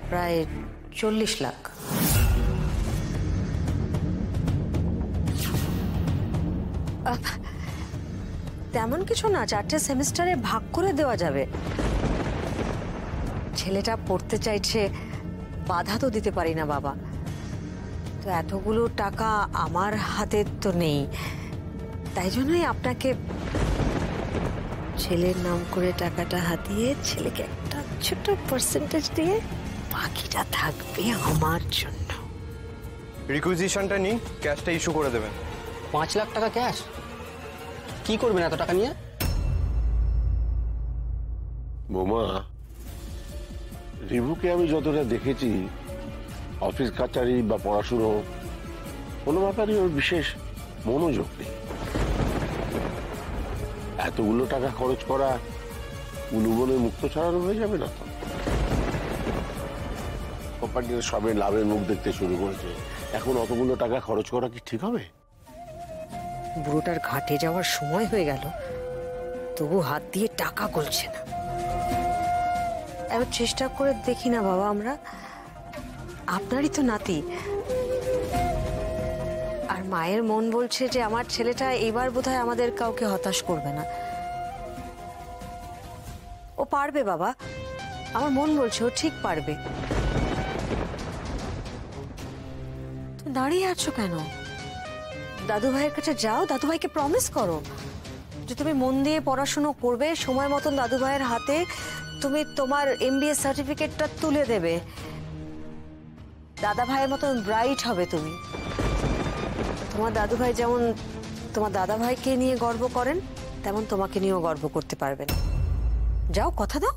প্রায় 40 লাখ। তেমন কিছু না, 4টে সেমিস্টারে ভাগ করে দেওয়া যাবে। ছেলেটা পড়তে চাইছে, বাধা তো দিতে পারি না বাবা। তো এতগুলো টাকা আমার হাতে তো নেই, তাই জন্যই আপনাকে ছেলের নাম করে টাকাটা হাতিয়ে ছেলেকে একটা ছোট পার্সেন্টেজ দিয়ে বাকিটা থাকবে আমার জন্য। রিকুইজিশনটা নিয়ে ক্যাশটা ইস্যু করে দেবেন। 5 লাখ টাকা ক্যাশ? কি করবেন এত টাকা নিয়ে? বোমা, রিভুকে আমি যতটা দেখেছি, অফিস কাচারি বা পড়াশুনো কোনো ব্যাপারে ওর বিশেষ মনোযোগ নেই। এতগুলো টাকা খরচ করা উলুবনে মুক্ত ছড়ানো হয়ে যাবে না তো? কোম্পানির সবে লাভের মুখ দেখতে শুরু করেছে, এখন অতগুলো টাকা খরচ করা কি ঠিক হবে? বুড়োটার ঘাটে যাওয়ার সময় হয়ে গেল, তবু হাত দিয়ে টাকা গলছে না। এবার চেষ্টা করে দেখি না বাবা, আমরা আপনারই তো নাতি। আর মায়ের মন বলছে যে আমার ছেলেটা এবার বোধহয় আমাদের কাউকে হতাশ করবে না। ও পারবে বাবা, আমার মন বলছে ও ঠিক পারবে। তুমি দাঁড়িয়ে আছো কেন? দাদু ভাইয়ের কাছে যাও, দাদু ভাইকে প্রমিস করো যে তুমি মন দিয়ে পড়াশুনো করবে, সময় মতন দাদু ভাইয়ের হাতে তুমি তোমার MBA সার্টিফিকেটটা তুলে দেবে। দাদা ভাইয়ের মতন ব্রাইট হবে তুমি। তোমার দাদু ভাই যেমন তোমার দাদা ভাইকে নিয়ে গর্ব করেন, তেমন তোমাকে নিয়েও গর্ব করতে পারবেন। যাও, কথা দাও।